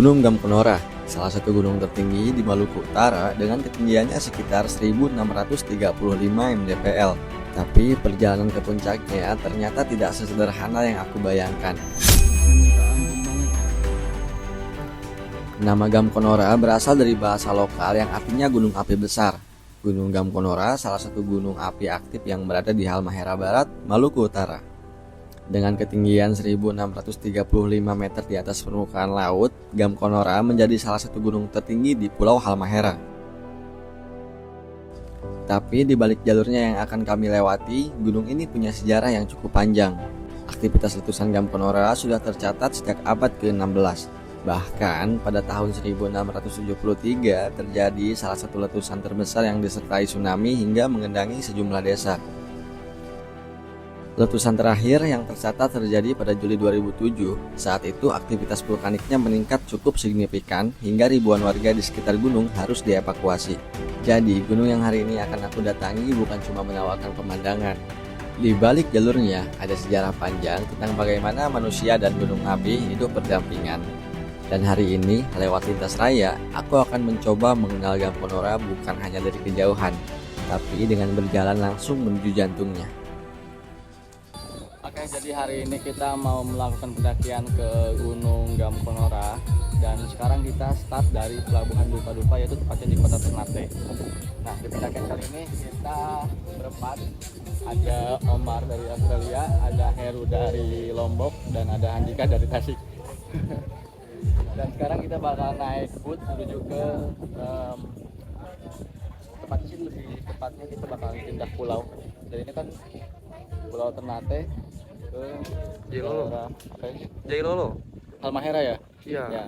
Gunung Gamkonora, salah satu gunung tertinggi di Maluku Utara dengan ketinggiannya sekitar 1635 mdpl. Tapi perjalanan ke puncaknya ternyata tidak sesederhana yang aku bayangkan. Nama Gamkonora berasal dari bahasa lokal yang artinya gunung api besar. Gunung Gamkonora salah satu gunung api aktif yang berada di Halmahera Barat, Maluku Utara. Dengan ketinggian 1635 meter di atas permukaan laut, Gamkonora menjadi salah satu gunung tertinggi di Pulau Halmahera. Tapi di balik jalurnya yang akan kami lewati, gunung ini punya sejarah yang cukup panjang. Aktivitas letusan Gamkonora sudah tercatat sejak abad ke-16. Bahkan pada tahun 1673 terjadi salah satu letusan terbesar yang disertai tsunami hingga mengendangi sejumlah desa. Letusan terakhir yang tercatat terjadi pada Juli 2007. Saat itu aktivitas vulkaniknya meningkat cukup signifikan hingga ribuan warga di sekitar gunung harus dievakuasi. Jadi gunung yang hari ini akan aku datangi bukan cuma menawarkan pemandangan. Di balik jalurnya ada sejarah panjang tentang bagaimana manusia dan gunung api hidup berdampingan. Dan hari ini lewat lintas raya, aku akan mencoba mengenal Gamkonora bukan hanya dari kejauhan, tapi dengan berjalan langsung menuju jantungnya. Oke, jadi hari ini kita mau melakukan pendakian ke Gunung Gamkonora. Dan sekarang kita start dari Pelabuhan Dupa-Dupa, yaitu tepatnya di Kota Ternate. Nah, di pendakian kali ini kita berempat. Ada Omar dari Australia, ada Heru dari Lombok, dan ada Andika dari Tasik. Dan sekarang kita bakal naik boot menuju ke tepatnya sih lebih tepatnya kita bakal pindah pulau. Jadi ini kan Pulau Ternate ke Jailolo. Halmahera ya? Iya. Ya.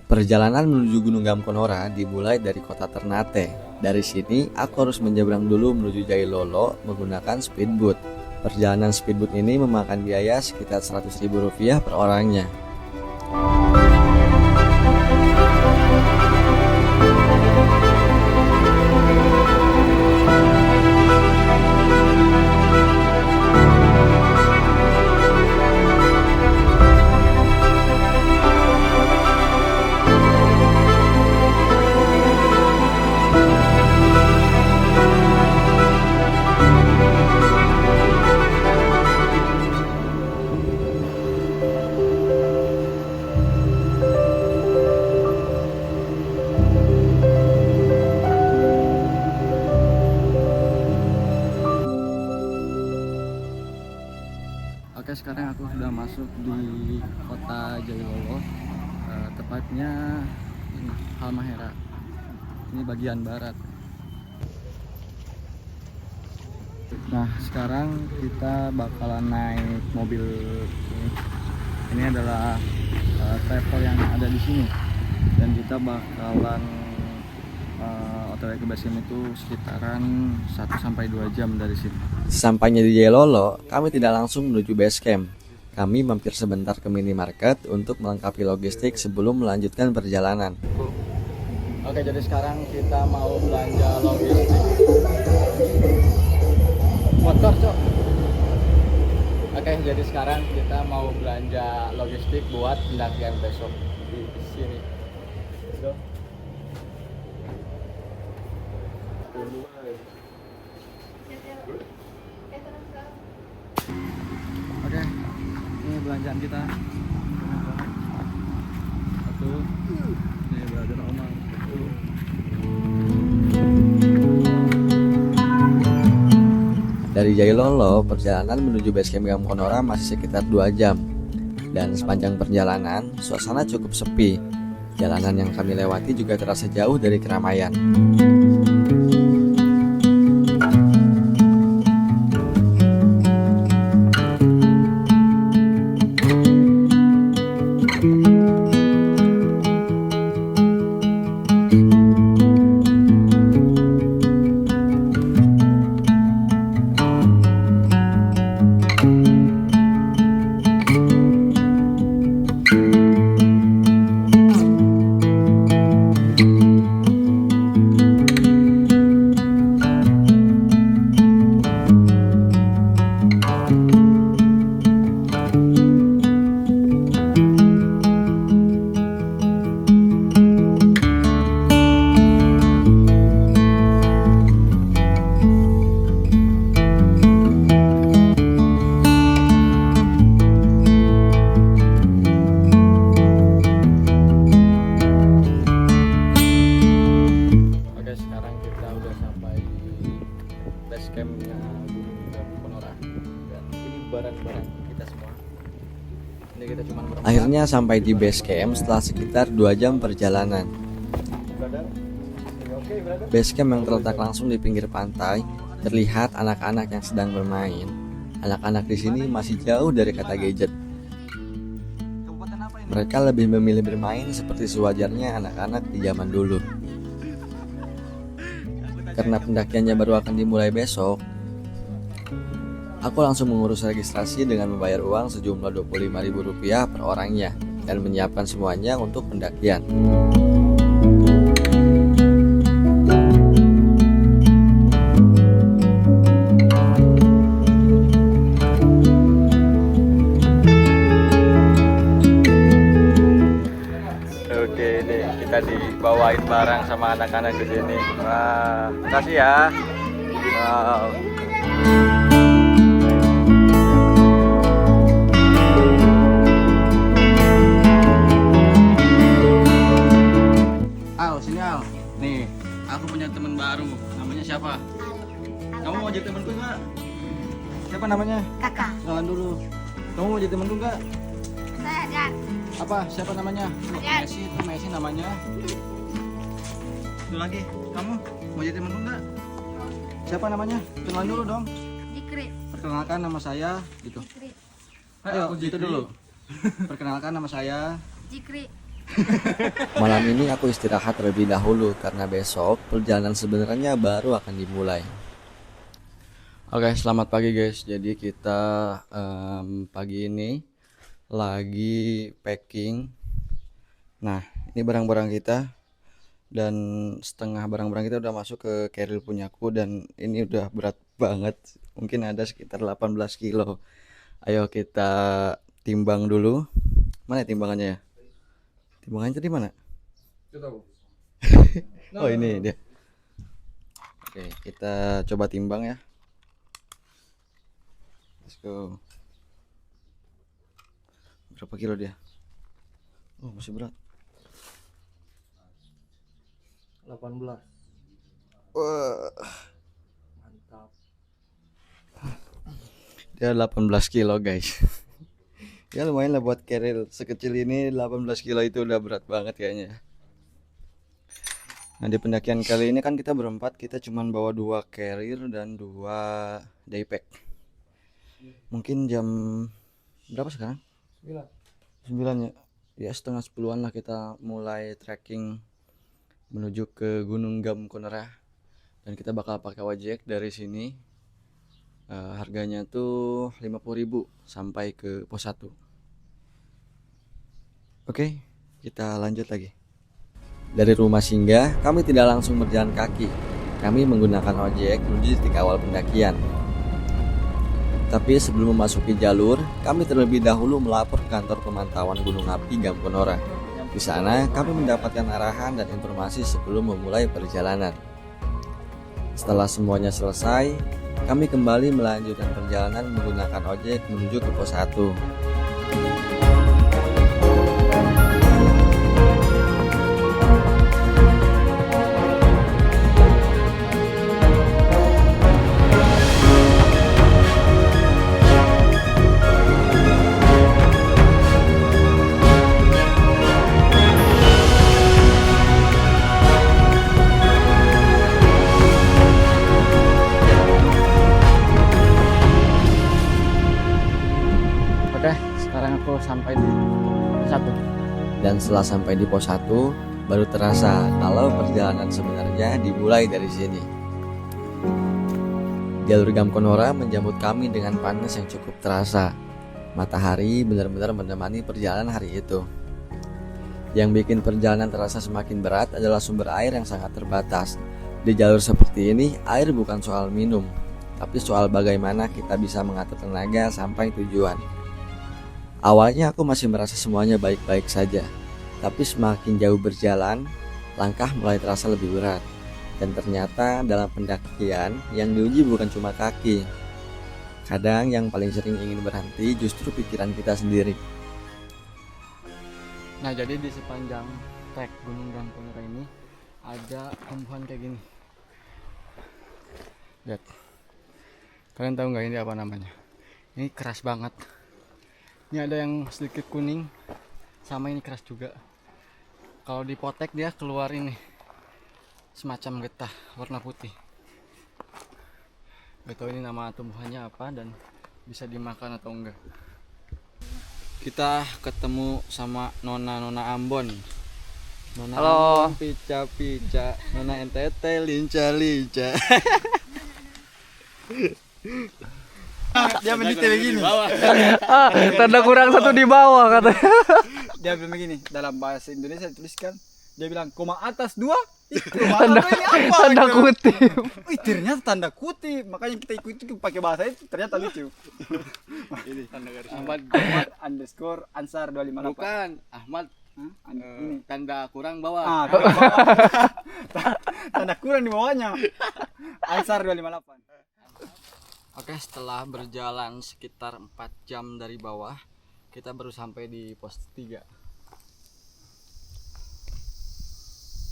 Perjalanan menuju Gunung Gamkonora dimulai dari kota Ternate. Dari sini aku harus menyeberang dulu menuju Jailolo menggunakan speedboat. Perjalanan speedboat ini memakan biaya sekitar Rp100.000 per orangnya. Oke, sekarang aku sudah masuk di kota Jailolo, tepatnya ini Halmahera. Ini bagian barat. Nah, sekarang kita bakalan naik mobil ini. Ini adalah travel yang ada di sini, dan kita bakalan OTW ke base camp itu sekitaran 1-2 jam dari sini. Sesampainya di Jailolo, kami tidak langsung menuju base camp. Kami mampir sebentar ke minimarket untuk melengkapi logistik sebelum melanjutkan perjalanan. Oke, jadi sekarang kita mau belanja logistik. Motor, Cok. Oke, jadi sekarang kita mau belanja logistik buat pendakian besok di sini. Let's go. Oke, ini belanjaan kita. Satu, ini brother Omar. Dari Jailolo, perjalanan menuju base camp Gamkonora masih sekitar 2 jam. Dan sepanjang perjalanan, suasana cukup sepi. Jalanan yang kami lewati juga terasa jauh dari keramaian. barang-barang kita semua. Ini kita cuma berempat. Akhirnya sampai di base camp setelah sekitar 2 jam perjalanan. Brother. Oke, brother. Base camp yang terletak langsung di pinggir pantai, terlihat anak-anak yang sedang bermain. Anak-anak di sini masih jauh dari kata gadget. Mereka lebih memilih bermain seperti sewajarnya anak-anak di zaman dulu. Karena pendakiannya baru akan dimulai besok, aku langsung mengurus registrasi dengan membayar uang sejumlah Rp25.000 per orangnya dan menyiapkan semuanya untuk pendakian. Oke, nih kita dibawain barang sama anak-anak di sini. Wah, makasih ya. Wow. Al, sini Al. Nih, aku punya teman baru. Namanya siapa? Kamu mau jadi temanku nggak? Siapa namanya? Kakak, Kenalan dulu. Kamu mau jadi temanku nggak? saya Jan. Apa? Siapa namanya? Jan. Messi, itu Messi namanya. Satu lagi, kamu mau jadi temanku nggak? Siapa namanya? Kenalan dulu dong. Jikri. Perkenalkan nama saya, gitu. Jikri. Ayo, gitu dulu. Perkenalkan nama saya. Jikri. Malam ini aku istirahat terlebih dahulu karena besok perjalanan sebenarnya baru akan dimulai. Oke, selamat pagi guys. Jadi kita pagi ini lagi packing. Nah, ini barang-barang kita dan setengah barang-barang kita udah masuk ke carrier punyaku dan ini udah berat banget. Mungkin ada sekitar 18 kilo. Ayo kita timbang dulu. Mana timbangannya ya? Timbangannya tadi mana? Oh ini dia. Oke, kita coba timbang ya. Let's go. Berapa kilo dia? Oh masih berat. 18. Wah, Mantap. dia 18 kilo guys. Ya lumayan lah buat carrier sekecil ini. 18 kilo itu udah berat banget kayaknya. Nah di pendakian kali ini kan kita berempat, kita cuman bawa 2 carrier dan 2 daypack. Mungkin jam berapa sekarang? 9 ya. Ya setengah 10-an lah kita mulai trekking menuju ke Gunung Gamkonora. Dan kita bakal pakai ojek dari sini. Harganya tuh 50.000 sampai ke pos 1. Oke, kita lanjut lagi. Dari rumah singgah, kami tidak langsung berjalan kaki. Kami menggunakan ojek menuju titik awal pendakian. Tapi sebelum memasuki jalur, kami terlebih dahulu melapor ke kantor pemantauan Gunung Api Gamkonora. Di sana, kami mendapatkan arahan dan informasi sebelum memulai perjalanan. Setelah semuanya selesai, kami kembali melanjutkan perjalanan menggunakan ojek menuju ke pos 1. Oke, sekarang aku sampai di pos 1. Dan setelah sampai di pos 1, baru terasa kalau perjalanan sebenarnya dimulai dari sini. Jalur Gamkonora menjemput kami dengan panas yang cukup terasa. Matahari benar-benar menemani perjalanan hari itu. Yang bikin perjalanan terasa semakin berat adalah sumber air yang sangat terbatas. Di jalur seperti ini, air bukan soal minum, tapi soal bagaimana kita bisa mengatur tenaga sampai tujuan. Awalnya aku masih merasa semuanya baik-baik saja, tapi semakin jauh berjalan, langkah mulai terasa lebih berat. Dan ternyata dalam pendakian yang diuji bukan cuma kaki. Kadang yang paling sering ingin berhenti justru pikiran kita sendiri. Nah, jadi di sepanjang trek Gunung Gamkonora ini ada tumbuhan kayak gini. Lihat. Kalian tahu nggak ini apa namanya? Ini keras banget. Ini ada yang sedikit kuning, sama ini keras juga. Kalau dipotek dia keluar ini semacam getah warna putih. Gak tahu ini nama tumbuhannya apa dan bisa dimakan atau enggak. Kita ketemu sama Nona Ambon. Nona Halo. Ambon, pica, Nona NTT, linca. Dia mendikte begini. Tanda kurang satu di bawah katanya. Dia bilang begini, dalam bahasa Indonesia dituliskan, dia bilang koma atas 2. Koma atas ini apa? Tanda Gitu. kutip. Wih, ternyata tanda kutip. Makanya kita ikuti pakai bahasa itu ternyata lucu. Ini Ahmad underscore Ansar 258. bukan Ahmad Hah? Ini. tanda kurang bawah. Ah, tanda bawah. Tanda kurang di bawahnya. Ansar 258. Oke, setelah berjalan sekitar 4 jam dari bawah, kita baru sampai di pos 3.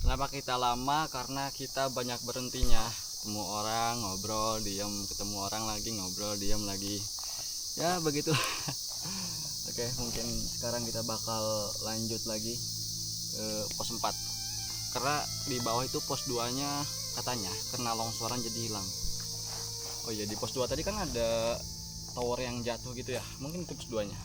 Kenapa kita lama? Karena kita banyak berhentinya. Ketemu orang, ngobrol, diam, ketemu orang lagi, ngobrol, diam lagi. Ya, begitu. Oke, mungkin sekarang kita bakal lanjut lagi ke pos 4. Karena di bawah itu pos 2-nya katanya kena longsoran jadi hilang. Oh iya, di pos 2 tadi kan ada tower yang jatuh gitu ya. Mungkin itu pos 2-nya.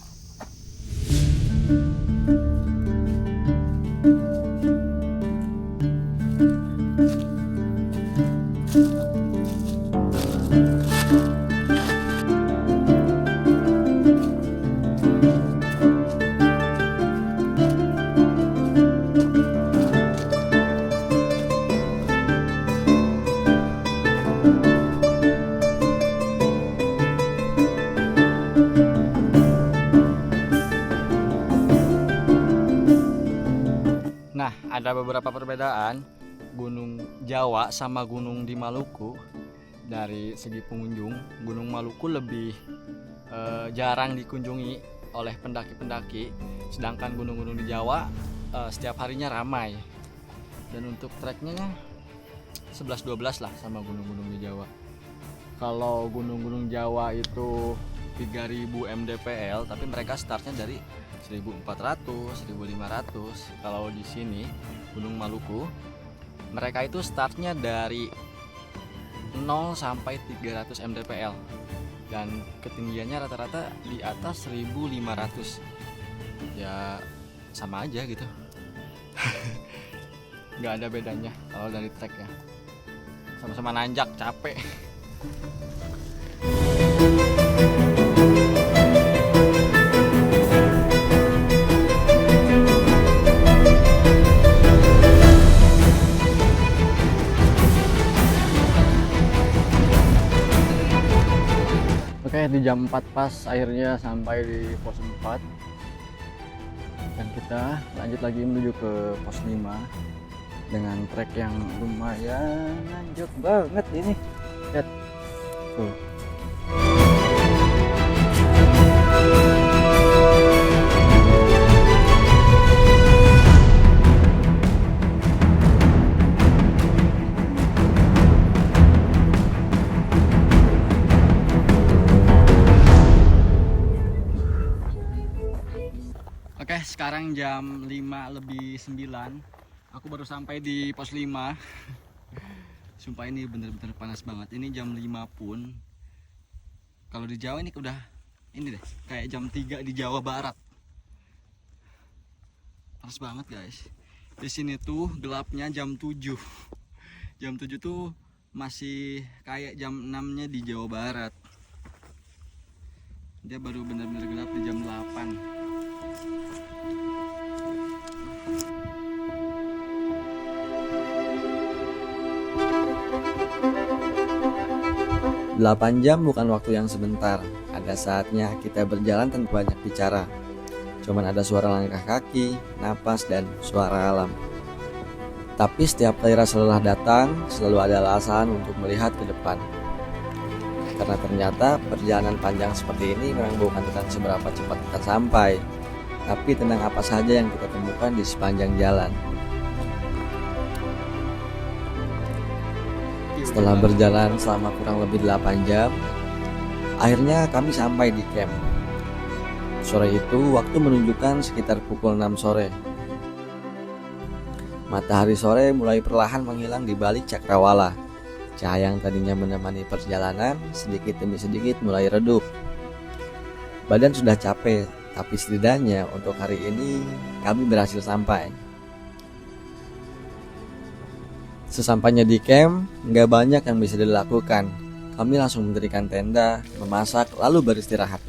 Nah, ada beberapa perbedaan Gunung Jawa sama gunung di Maluku. Dari segi pengunjung, Gunung Maluku lebih jarang dikunjungi oleh pendaki-pendaki, sedangkan gunung-gunung di Jawa setiap harinya ramai. Dan untuk treknya 11-12 lah sama gunung-gunung di Jawa. Kalau gunung-gunung Jawa itu 3000 mdpl, tapi mereka startnya dari 1400, 1500. Kalau di sini Gunung Maluku, mereka itu startnya dari 0 sampai 300 mdpl dan ketinggiannya rata-rata di atas 1500. Ya sama aja gitu. Nggak ada bedanya kalau dari trek ya. Sama-sama nanjak, capek. Oke, di jam 4 pas akhirnya sampai di pos 4 dan kita lanjut lagi menuju ke pos 5 dengan trek yang lumayan nanjak banget ini. Lihat tuh. Oke, sekarang jam 5:09. Aku baru sampai di pos 5. Sumpah ini bener-bener panas banget. Ini jam 5 pun. Kalau di Jawa ini udah ini deh, kayak jam 3 di Jawa Barat. Panas banget, guys. Di sini tuh gelapnya jam 7. Jam 7 tuh masih kayak jam 6-nya di Jawa Barat. Dia baru bener-bener gelap di jam 8. 8 jam bukan waktu yang sebentar. Ada saatnya kita berjalan tanpa banyak bicara. Cuman ada suara langkah kaki, napas, dan suara alam. Tapi setiap kali rasa lelah datang, selalu ada alasan untuk melihat ke depan. Karena ternyata perjalanan panjang seperti ini memang bukan tentang seberapa cepat kita sampai, tapi tentang apa saja yang kita temukan di sepanjang jalan. Setelah berjalan selama kurang lebih 8 jam, Akhirnya kami sampai di camp. Sore itu waktu menunjukkan sekitar pukul 6 sore. Matahari sore mulai perlahan menghilang di balik cakrawala. Cahaya yang tadinya menemani perjalanan sedikit demi sedikit mulai redup. Badan sudah capek, tapi setidaknya untuk hari ini kami berhasil sampai. Sesampainya di camp, nggak banyak yang bisa dilakukan. Kami langsung mendirikan tenda, memasak, lalu beristirahat.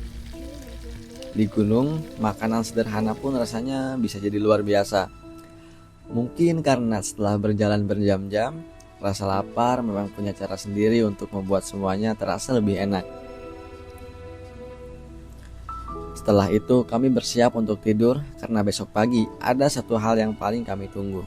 Di gunung, makanan sederhana pun rasanya bisa jadi luar biasa. Mungkin karena setelah berjalan berjam-jam, rasa lapar memang punya cara sendiri untuk membuat semuanya terasa lebih enak. Setelah itu kami bersiap untuk tidur karena besok pagi ada satu hal yang paling kami tunggu.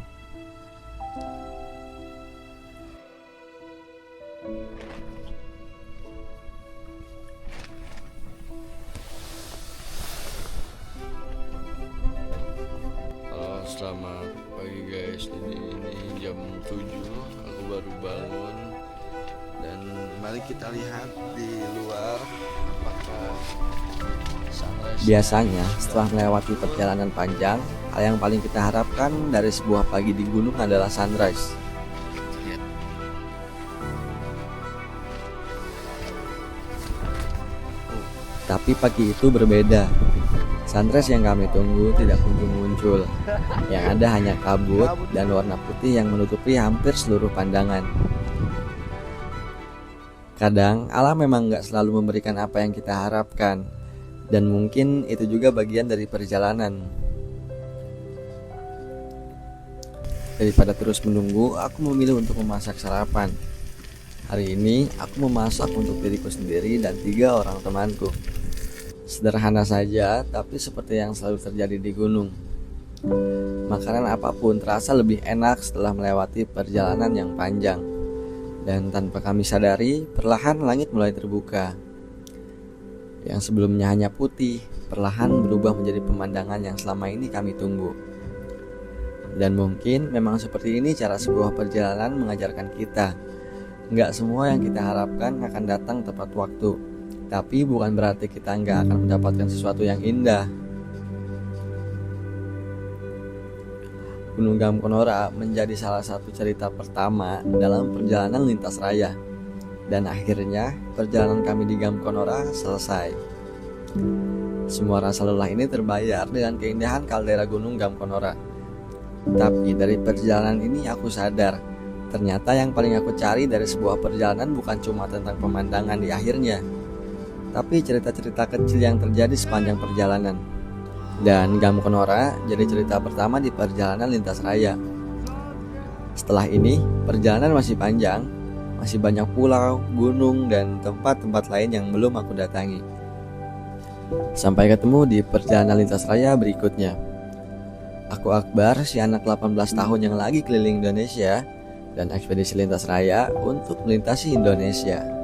Selamat pagi guys, ini jam 7 aku baru bangun. Dan mari kita lihat di luar apakah sunrise. Biasanya setelah melewati perjalanan panjang, hal yang paling kita harapkan dari sebuah pagi di gunung adalah sunrise. Tapi pagi itu berbeda. Sunrise yang kami tunggu tidak kunjung muncul. Yang ada hanya kabut dan warna putih yang menutupi hampir seluruh pandangan. Kadang alam memang nggak selalu memberikan apa yang kita harapkan, dan mungkin itu juga bagian dari perjalanan. Daripada terus menunggu, aku memilih untuk memasak sarapan. Hari ini aku memasak untuk diriku sendiri dan 3 orang temanku. Sederhana saja, tapi seperti yang selalu terjadi di gunung. Makanan apapun terasa lebih enak setelah melewati perjalanan yang panjang. Dan tanpa kami sadari, perlahan langit mulai terbuka. Yang sebelumnya hanya putih, perlahan berubah menjadi pemandangan yang selama ini kami tunggu. Dan mungkin memang seperti ini cara sebuah perjalanan mengajarkan kita. Nggak semua yang kita harapkan akan datang tepat waktu. Tapi bukan berarti kita nggak akan mendapatkan sesuatu yang indah. Gunung Gamkonora menjadi salah satu cerita pertama dalam perjalanan lintas raya. Dan akhirnya perjalanan kami di Gamkonora selesai. Semua rasa lelah ini terbayar dengan keindahan kaldera Gunung Gamkonora. Tapi dari perjalanan ini aku sadar, ternyata yang paling aku cari dari sebuah perjalanan bukan cuma tentang pemandangan di akhirnya, tapi cerita-cerita kecil yang terjadi sepanjang perjalanan. Dan Gamkonora jadi cerita pertama di perjalanan lintas raya. Setelah ini, perjalanan masih panjang, masih banyak pulau, gunung, dan tempat-tempat lain yang belum aku datangi. Sampai ketemu di perjalanan lintas raya berikutnya. Aku Akbar, si anak 18 tahun yang lagi keliling Indonesia, dan ekspedisi lintas raya untuk melintasi Indonesia.